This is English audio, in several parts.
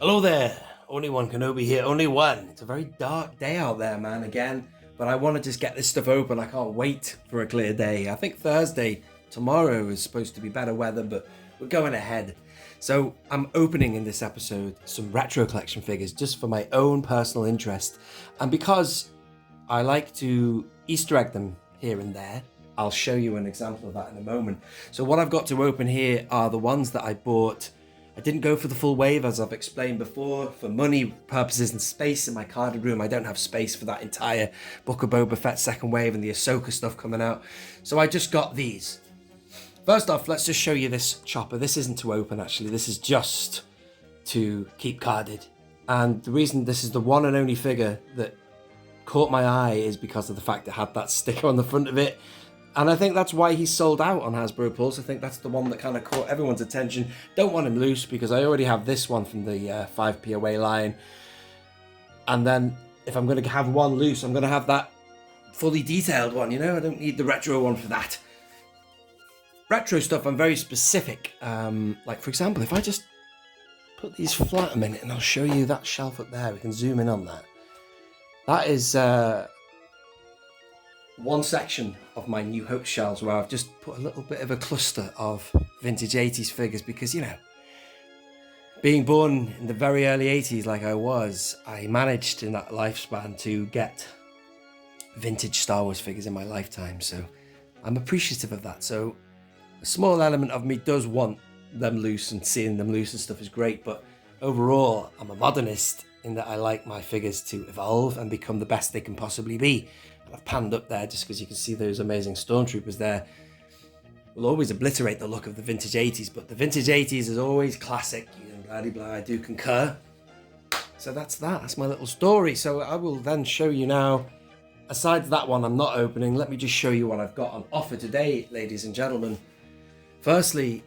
Hello there, only One Kenobi here, only one. It's a very dark day out there, man, again, but I want to just get this stuff open. I can't wait for a clear day. I think Thursday, tomorrow, is supposed to be better weather, but we're going ahead. So I'm opening in this episode some retro collection figures just for my own personal interest. And because I like to Easter egg them here and there, I'll show you an example of that in a moment. So what I've got to open here are the ones that I bought. I didn't go for the full wave, as I've explained before, for money purposes and space in my carded room. I don't have space for that entire Book of Boba Fett second wave and the Ahsoka stuff coming out. So I just got these. First off, let's just show you this chopper. This isn't to open, actually. This is just to keep carded. And the reason this is the one and only figure that caught my eye is because of the fact it had that sticker on the front of it. And I think that's why he's sold out on Hasbro Pulse. I think that's the one that kind of caught everyone's attention. Don't want him loose because I already have this one from the 5p away line. And then if I'm going to have one loose, I'm going to have that fully detailed one, you know? I don't need the retro one for that. Retro stuff, I'm very specific. Like, for example, if I just put these flat a minute and I'll show you that shelf up there. We can zoom in on that. That is one section of my New Hope shelves where I've just put a little bit of a cluster of vintage 80s figures because, you know, being born in the very early 80s like I was, I managed in that lifespan to get vintage Star Wars figures in my lifetime. So I'm appreciative of that. So a small element of me does want them loose, and seeing them loose and stuff is great. But overall, I'm a modernist in that I like my figures to evolve and become the best they can possibly be. I've panned up there just because you can see those amazing stormtroopers there. Will always obliterate the look of the vintage 80s, but the vintage 80s is always classic. Blah, blah, blah. I do concur. So that's my little story. So I will then show you now, aside that one I'm not opening, let me just show you what I've got on offer today, ladies and gentlemen. Firstly,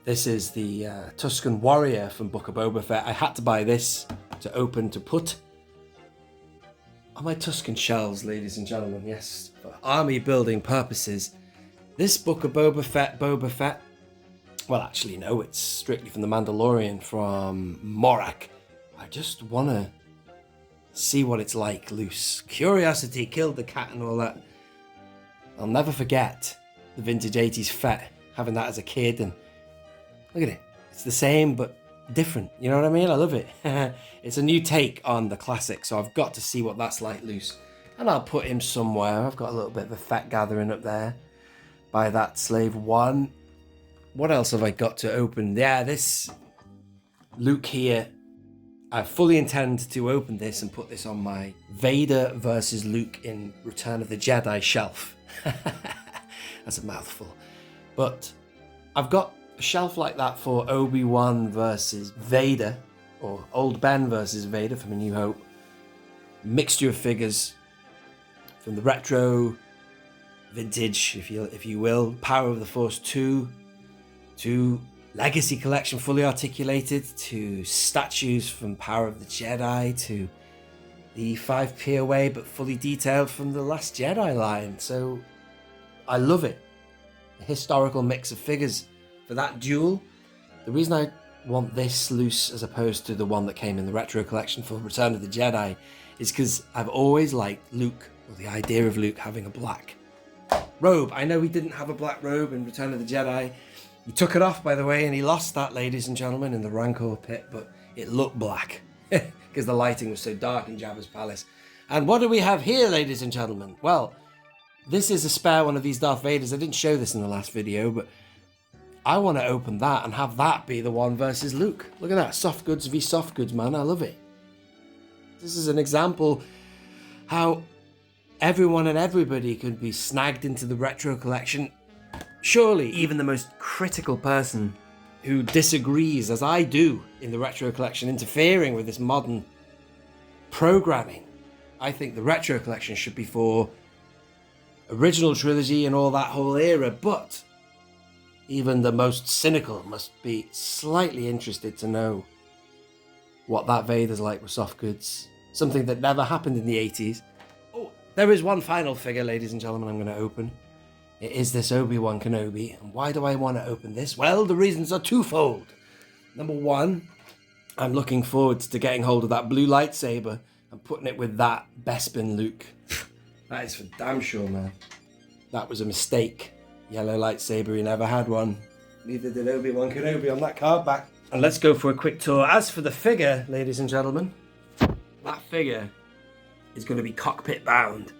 this is the Tusken Warrior from Book of Boba Fett. I had to buy this to open to put on my Tusken shelves, ladies and gentlemen. Yes, for army building purposes. This Book of Boba Fett, well, actually, no, it's strictly from The Mandalorian, from Morak. I just want to see what it's like loose. Curiosity killed the cat and all that. I'll never forget the vintage 80s Fett, having that as a kid, and look at it. It's the same, but different. You know what I mean? I love it. It's a new take on the classic, so I've got to see what that's like loose. And I'll put him somewhere. I've got a little bit of a Fett gathering up there by that Slave 1. What else have I got to open? Yeah, this Luke here. I fully intend to open this and put this on my Vader versus Luke in Return of the Jedi shelf. That's a mouthful. But I've got a shelf like that for Obi-Wan versus Vader, or Old Ben versus Vader from A New Hope. Mixture of figures from the retro, vintage, if you will, Power of the Force 2, to Legacy Collection fully articulated, to statues from Power of the Jedi, to the 5p away but fully detailed from the Last Jedi line. So I love it. A historical mix of figures for that duel. The reason I want this loose as opposed to the one that came in the retro collection for Return of the Jedi is because I've always liked Luke, or the idea of Luke having a black robe. I know he didn't have a black robe in Return of the Jedi. He took it off, by the way, and he lost that, ladies and gentlemen, in the Rancor pit, but it looked black because the lighting was so dark in Jabba's palace. And what do we have here, ladies and gentlemen? Well, this is a spare one of these Darth Vaders. I didn't show this in the last video, but I want to open that and have that be the one versus Luke. Look at that, soft goods v soft goods, man. I love it. This is an example how everyone and everybody could be snagged into the retro collection. Surely even the most critical person who disagrees, as I do, in the retro collection, interfering with this modern programming. I think the retro collection should be for original trilogy and all that whole era, but even the most cynical must be slightly interested to know what that Vader's like with soft goods. Something that never happened in the 80s. Oh, there is one final figure, ladies and gentlemen, I'm going to open. It is this Obi-Wan Kenobi. And why do I want to open this? Well, the reasons are twofold. Number one, I'm looking forward to getting hold of that blue lightsaber and putting it with that Bespin Luke. That is for damn sure, man. That was a mistake. Yellow lightsaber, he never had one. Neither did Obi-Wan Kenobi on that card back. And let's go for a quick tour. As for the figure, ladies and gentlemen, that figure is going to be cockpit bound.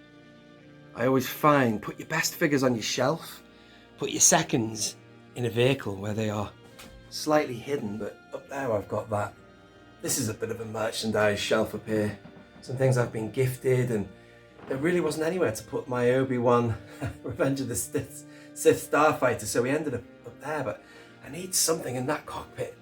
I always find, put your best figures on your shelf, put your seconds in a vehicle where they are slightly hidden, but up there I've got that. This is a bit of a merchandise shelf up here. Some things I've been gifted, and there really wasn't anywhere to put my Obi-Wan Revenge of the Sith Starfighter, so we ended up there, but I need something in that cockpit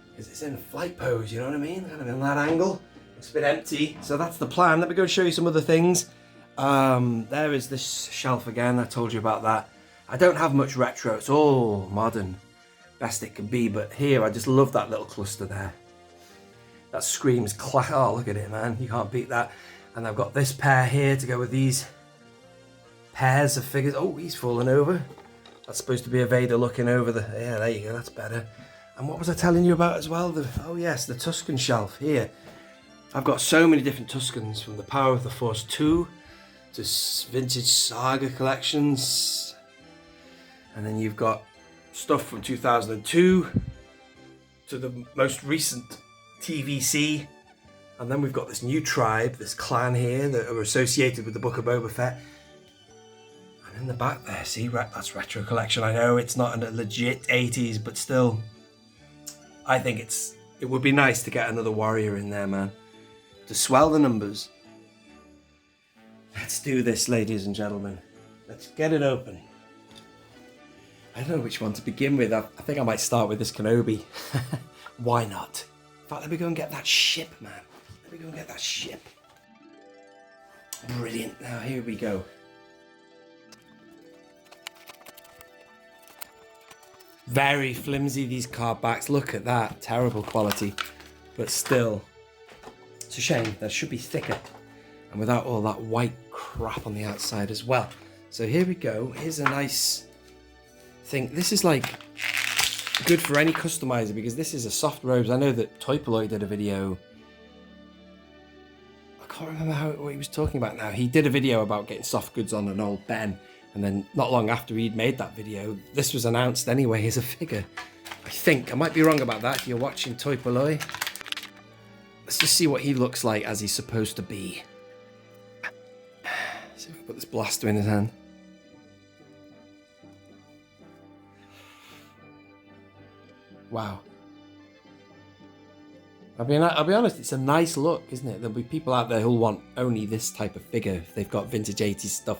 because it's in flight pose, you know what I mean? Kind of in that angle. It's a bit empty, so that's the plan. Let me go show you some other things. There is this shelf again, I told you about that. I don't have much retro, it's all modern, best it can be, but here I just love that little cluster there. That screams class. Oh, look at it, man, you can't beat that. And I've got this pair here to go with these pairs of figures. Oh, he's fallen over. That's supposed to be a Vader looking over the... Yeah, there you go, that's better. And what was I telling you about as well? Oh yes, the Tusken shelf here. I've got so many different Tuskens, from the Power of the Force 2 to vintage Saga collections. And then you've got stuff from 2002 to the most recent TVC. And then we've got this new tribe, this clan here that are associated with the Book of Boba Fett. And in the back there, see, that's retro collection. I know it's not a legit 80s, but still, I think it would be nice to get another warrior in there, man, to swell the numbers. Let's do this, ladies and gentlemen. Let's get it open. I don't know which one to begin with. I think I might start with this Kenobi. Why not? In fact, let me go and get that ship, man. Let me go and get that ship. Brilliant. Now, here we go. Very flimsy, these card backs. Look at that. Terrible quality. But still, it's a shame. That should be thicker. And without all that white crap on the outside as well. So here we go. Here's a nice thing. This is like good for any customizer because this is a soft robes. I know that Toy Poloi did a video. I can't remember what he was talking about now. He did a video about getting soft goods on an old Ben. And then not long after he'd made that video, this was announced anyway as a figure. I think. I might be wrong about that if you're watching Toy Poloi. Let's just see what he looks like as he's supposed to be. See if we can put this blaster in his hand. Wow. I'll be honest, it's a nice look, isn't it? There'll be people out there who'll want only this type of figure if they've got vintage 80s stuff.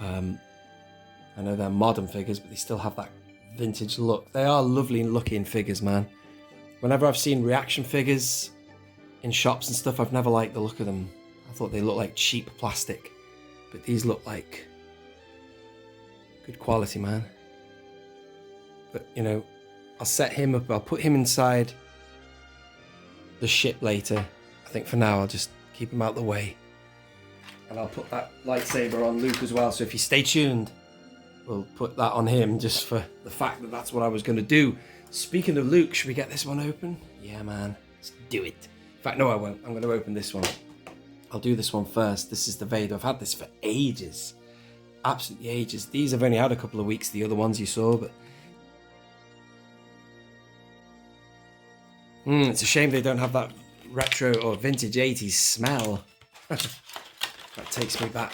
I know they're modern figures, but they still have that vintage look. They are lovely looking figures, man. Whenever I've seen reaction figures in shops and stuff, I've never liked the look of them. I thought they looked like cheap plastic, but these look like good quality, man. But, you know, I'll set him up, I'll put him inside the ship later. I think for now I'll just keep him out the way. And I'll put that lightsaber on Luke as well, so if you stay tuned, we'll put that on him just for the fact that that's what I was going to do. Speaking of Luke, should we get this one open? Yeah, man, let's do it. In fact, no, I won't. I'm going to open this one. I'll do this one first. This is the Vader. I've had this for ages. Absolutely ages. These I've only had a couple of weeks, the other ones you saw, but... it's a shame they don't have that retro or vintage 80s smell. That takes me back.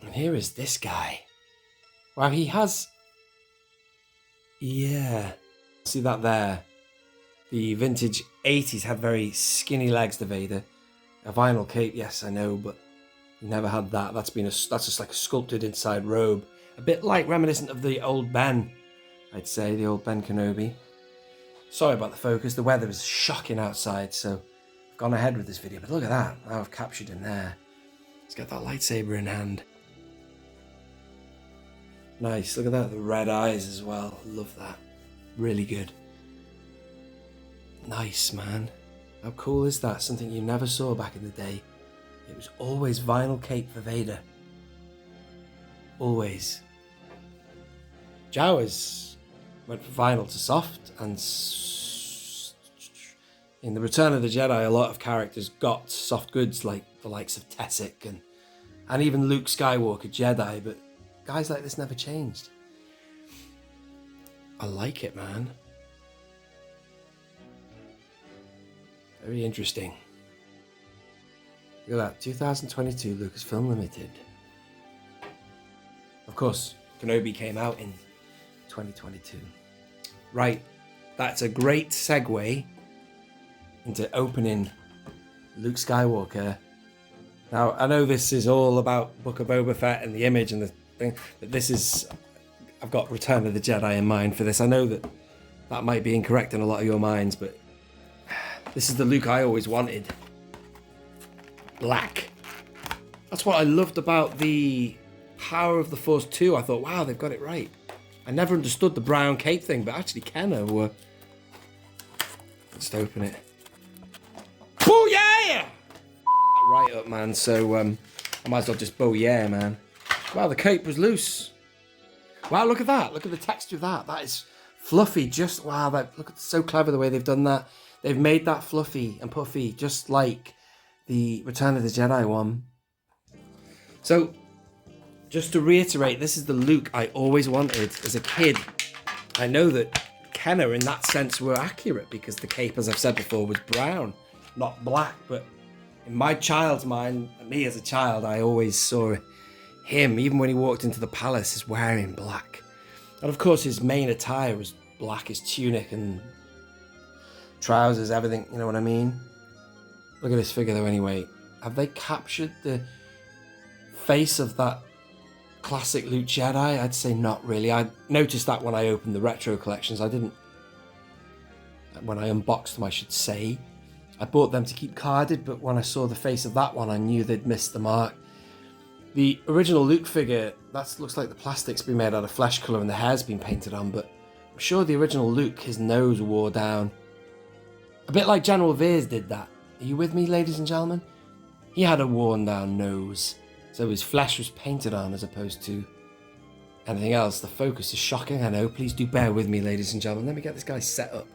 And here is this guy. Wow, he has... Yeah. See that there? The vintage 80s had very skinny legs, the Vader. A vinyl cape, yes, I know, but he never had that. That's just like a sculpted inside robe. A bit like reminiscent of the old Ben, I'd say, the old Ben Kenobi. Sorry about the focus. The weather is shocking outside, so I've gone ahead with this video. But look at that. Now I've captured him there. He's got that lightsaber in hand. Nice. Look at that. The red eyes as well. Love that. Really good. Nice, man. How cool is that? Something you never saw back in the day. It was always vinyl cape for Vader. Always. Jawas went from vinyl to soft and in the Return of the Jedi, a lot of characters got soft goods like the likes of Tessic and even Luke Skywalker Jedi, but guys like this never changed. I like it, man. Very interesting. Look at that, 2022 Lucasfilm Limited. Of course, Kenobi came out in 2022. Right, that's a great segue into opening Luke Skywalker. Now, I know this is all about Book of Boba Fett and the image and the thing, but this is... I've got Return of the Jedi in mind for this. I know that that might be incorrect in a lot of your minds, but this is the Luke I always wanted. Black. That's what I loved about the Power of the Force 2. I thought, wow, they've got it right. I never understood the brown cape thing, but actually Kenner were... Let's open it. Oh yeah! Right up, man. So I might as well just yeah, man. Wow, the cape was loose. Wow, look at that. Look at the texture of that. That is fluffy. Just, wow, look at so clever the way they've done that. They've made that fluffy and puffy, just like the Return of the Jedi one. So, just to reiterate, this is the Luke I always wanted as a kid. I know that Kenner, in that sense, were accurate because the cape, as I've said before, was brown, not black. But in my child's mind, me as a child, I always saw him, even when he walked into the palace, is wearing black. And of course, his main attire was black, his tunic and trousers, everything, you know what I mean? Look at this figure though anyway. Have they captured the face of that classic Luke Jedi? I'd say not really. I noticed that when I opened the retro collections. I didn't, when I unboxed them I should say. I bought them to keep carded, but when I saw the face of that one I knew they'd missed the mark. The original Luke figure, that looks like the plastic's been made out of flesh colour and the hair's been painted on, but I'm sure the original Luke, his nose wore down. A bit like General Veers did that. Are you with me, ladies and gentlemen? He had a worn down nose, so his flesh was painted on as opposed to anything else. The focus is shocking, I know. Please do bear with me, ladies and gentlemen. Let me get this guy set up.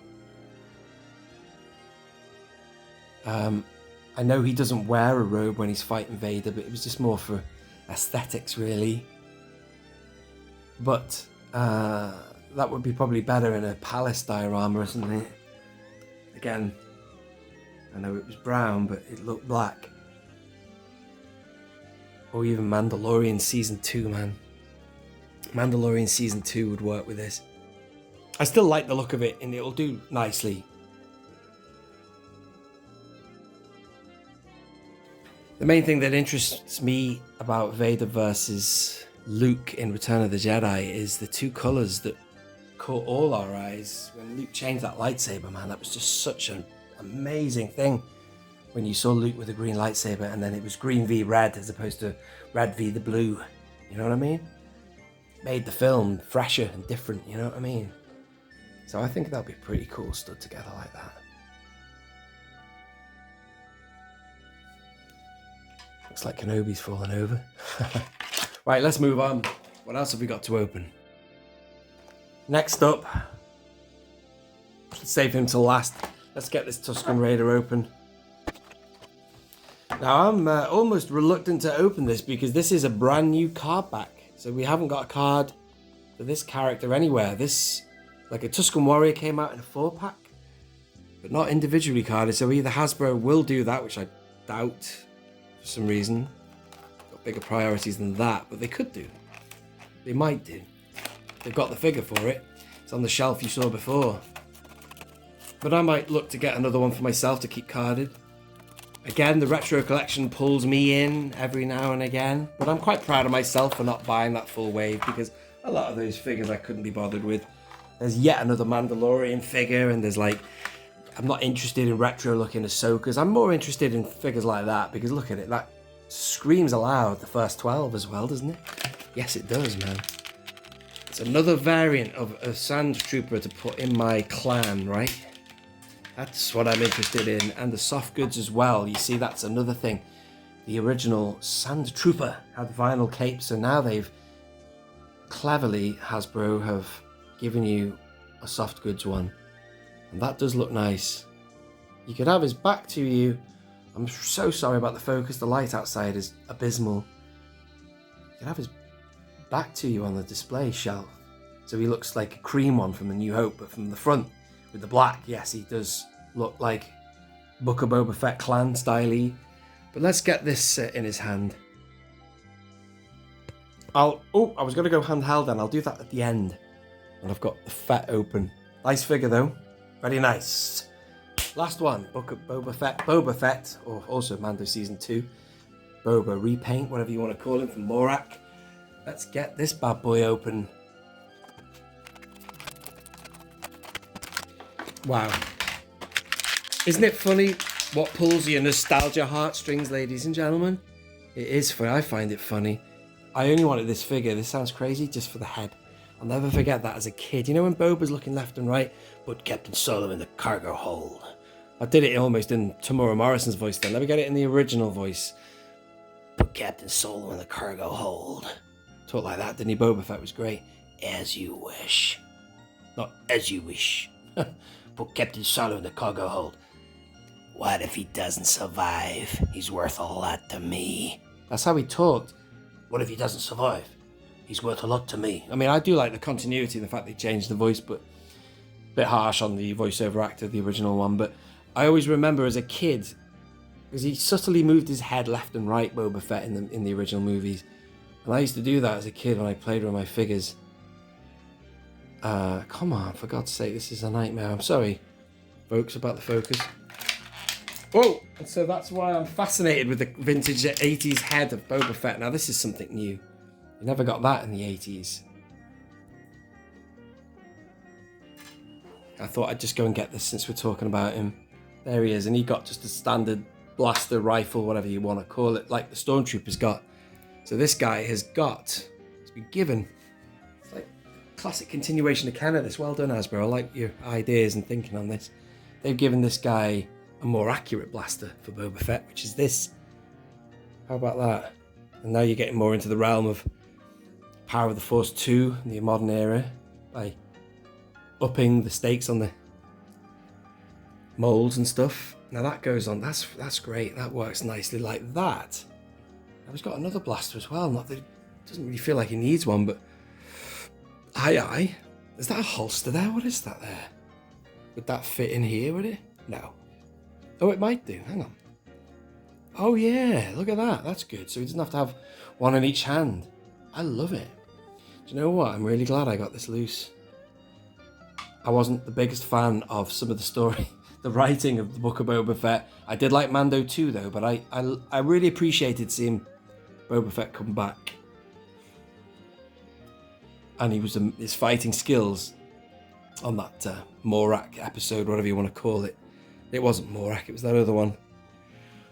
I know he doesn't wear a robe when he's fighting Vader, but it was just more for aesthetics, really. But that would be probably better in a palace diorama or something. Again, I know it was brown, but it looked black. Or even Mandalorian Season 2, man. Mandalorian Season 2 would work with this. I still like the look of it, and it'll do nicely. The main thing that interests me about Vader versus Luke in Return of the Jedi is the two colours that caught all our eyes. When Luke changed that lightsaber, man, that was just such an amazing thing. When you saw Luke with a green lightsaber and then it was green v red as opposed to red v the blue. You know what I mean? Made the film fresher and different, you know what I mean? So I think that'll be pretty cool stood together like that. Looks like Kenobi's fallen over. Right, let's move on. What else have we got to open? Next up, let's save him till last. Let's get this Tusken Raider open. Now, I'm almost reluctant to open this because this is a brand new card back. So we haven't got a card for this character anywhere. This, like a Tusken Warrior came out in a 4-pack, but not individually carded. So either Hasbro will do that, which I doubt for some reason. Got bigger priorities than that, but they could do. They might do. They've got the figure for it. It's on the shelf you saw before. But I might look to get another one for myself to keep carded. Again, the retro collection pulls me in every now and again, but I'm quite proud of myself for not buying that full wave because a lot of those figures I couldn't be bothered with. There's yet another Mandalorian figure, and there's like, I'm not interested in retro looking Ahsokas. I'm more interested in figures like that because look at it, that screams aloud the first 12 as well, doesn't it? Yes, it does, man. It's another variant of a Sand Trooper to put in my clan, right? That's what I'm interested in, and the soft goods as well. You see, that's another thing. The original Sand Trooper had vinyl cape, so now they've cleverly, Hasbro, have given you a soft goods one. And that does look nice. You could have his back to you. I'm so sorry about the focus. The light outside is abysmal. You could have his back to you on the display shelf. So he looks like a cream one from A New Hope, but from the front with the black, yes, he does look like Book of Boba Fett clan style-y. But let's get this in his hand. I was going to go handheld and I'll do that at the end. And I've got the Fett open. Nice figure though. Very nice. Last one, Book of Boba Fett, or also Mando Season 2. Boba repaint, whatever you want to call him, from O.O.K. Let's get this bad boy open. Wow. Isn't it funny what pulls your nostalgia heartstrings, ladies and gentlemen? It is funny. I find it funny. I only wanted this figure, this sounds crazy, just for the head. I'll never forget that as a kid. You know when Boba's looking left and right? Put Captain Solo in the cargo hold. I did it almost in Tamora Morrison's voice then. Let me get it in the original voice. Put Captain Solo in the cargo hold. Talk like that, didn't he? Boba Fett was great. As you wish. Not as you wish. Put Captain Solo in the cargo hold. What if he doesn't survive? He's worth a lot to me. That's how he talked. What if he doesn't survive? He's worth a lot to me. I mean, I do like the continuity and the fact they changed the voice, but a bit harsh on the voiceover actor, the original one. But I always remember as a kid, because he subtly moved his head left and right, Boba Fett, in the original movies. And I used to do that as a kid when I played with my figures. Come on, for God's sake, this is a nightmare. I'm sorry, folks, about the focus. Whoa! And so that's why I'm fascinated with the vintage 80s head of Boba Fett. Now, this is something new. You never got that in the 80s. I thought I'd just go and get this since we're talking about him. There he is, and he got just a standard blaster rifle, whatever you want to call it, like the Stormtroopers got. So this guy has been given, it's like a classic continuation of canon. This, well done, Hasbro. I like your ideas and thinking on this. They've given this guy a more accurate blaster for Boba Fett, which is this. How about that? And now you're getting more into the realm of Power of the Force 2 in the modern era by upping the stakes on the molds and stuff. Now that goes on, that's great. That works nicely like that. Now he's got another blaster as well. Not that it doesn't really feel like he needs one, but aye. Is that a holster there? What is that there? Would that fit in here, would it? No. Oh, it might do. Hang on. Oh yeah, look at that. That's good. So he doesn't have to have one in each hand. I love it. Do you know what? I'm really glad I got this loose. I wasn't the biggest fan of some of the story, the writing of the Book of Boba Fett. I did like Mando too, though, but I really appreciated seeing Boba Fett come back. And he was his fighting skills on that Morak episode, whatever you want to call it. It wasn't Morak, it was that other one.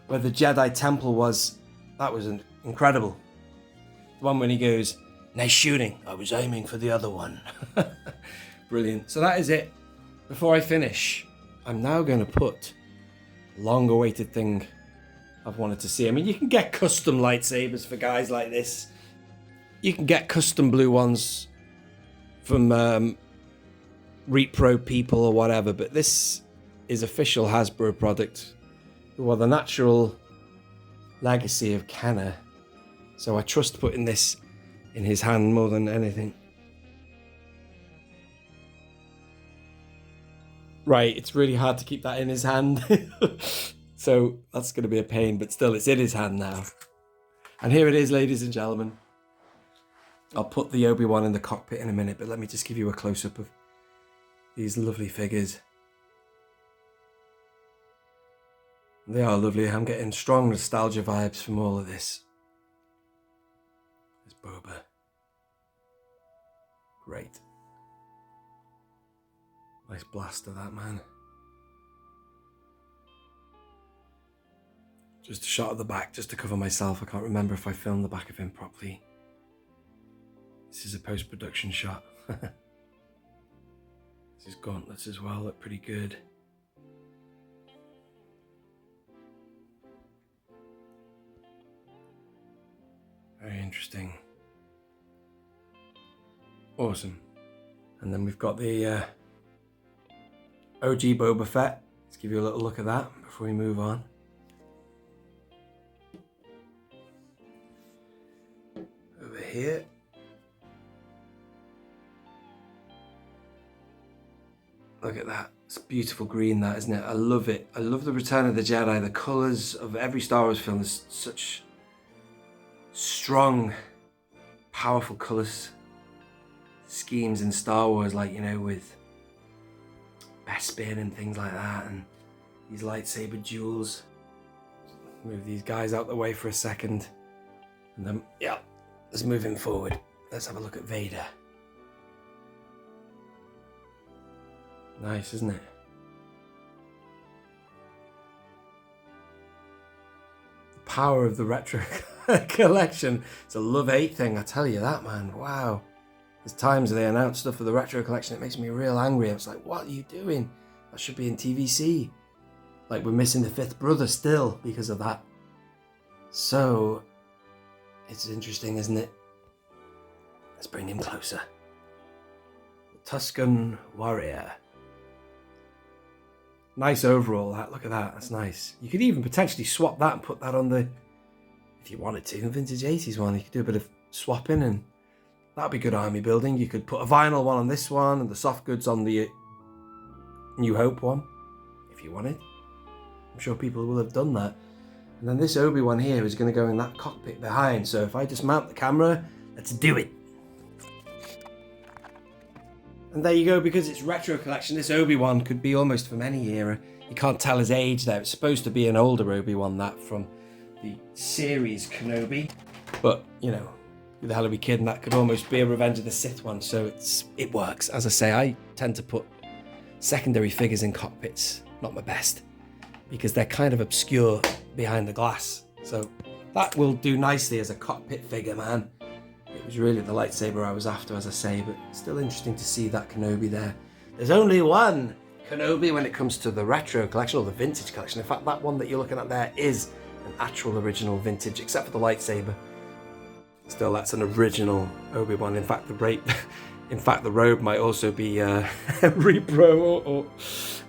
Where the Jedi Temple was, that was incredible. The one when he goes, nice shooting, I was aiming for the other one. Brilliant. So that is it. Before I finish, I'm now going to put a long-awaited thing I've wanted to see. I mean, you can get custom lightsabers for guys like this. You can get custom blue ones from Repro people or whatever, but this is official Hasbro product. Well, the natural legacy of Kenner. So I trust putting this in his hand more than anything. Right, it's really hard to keep that in his hand. So that's going to be a pain, but still it's in his hand now. And here it is, ladies and gentlemen. I'll put the Obi-Wan in the cockpit in a minute, but let me just give you a close-up of these lovely figures. They are lovely. I'm getting strong nostalgia vibes from all of this. There's Boba. Great. Nice blaster, that man. Just a shot of the back, just to cover myself. I can't remember if I filmed the back of him properly. This is a post-production shot. His gauntlets as well look pretty good. Very interesting. Awesome. And then we've got the OG Boba Fett Let's give you a little look at that before we move on. Over here. Look at that. It's beautiful green, that, isn't it? I love it. I love the Return of the Jedi. The colours of every Star Wars film is such strong, powerful colours schemes in Star Wars, like, you know, with Bespin and things like that, and these lightsaber duels. Move these guys out the way for a second, and then, yeah, let's move him forward. Let's have a look at Vader. Nice, isn't it? The power of the retro collection. It's a love-hate thing, I tell you that, man. Wow. There's times they announce stuff for the retro collection, it makes me real angry. I was like, what are you doing? That should be in TVC. Like, we're missing the fifth brother still because of that. So, it's interesting, isn't it? Let's bring him closer. The Tusken warrior. Nice overall, that. Look at that. That's nice. You could even potentially swap that and put that on the, if you wanted to, vintage 80s one. You could do a bit of swapping, and that'd be good army building. You could put a vinyl one on this one and the soft goods on the New Hope one, if you wanted. I'm sure people will have done that. And then this Obi-Wan here is going to go in that cockpit behind. So if I just mount the camera, let's do it. And there you go, because it's retro collection, this Obi-Wan could be almost from any era. You can't tell his age there. It's supposed to be an older Obi-Wan, that from the series Kenobi. But, you know, who the hell are we kidding? That could almost be a Revenge of the Sith one. So it works. As I say, I tend to put secondary figures in cockpits. Not my best, because they're kind of obscure behind the glass. So that will do nicely as a cockpit figure, man. It was really the lightsaber I was after, as I say, but still interesting to see that Kenobi there. There's only one Kenobi when it comes to the retro collection, or the vintage collection. In fact, that one that you're looking at there is an actual original vintage, except for the lightsaber. Still, that's an original Obi-Wan. In fact, the robe might also be repro. Or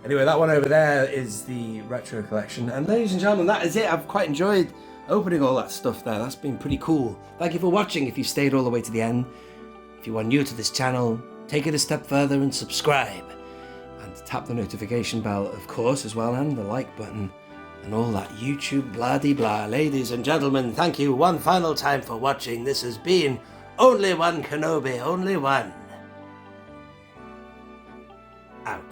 Anyway, that one over there is the retro collection. And ladies and gentlemen, that is it. I've quite enjoyed opening all that stuff there. That's been pretty cool. Thank you for watching if you stayed all the way to the end. If you are new to this channel, take it a step further and subscribe. And tap the notification bell, of course, as well, and the like button. And all that YouTube blah-de-blah. Ladies and gentlemen, thank you one final time for watching. This has been Only One Kenobi, only one. Out.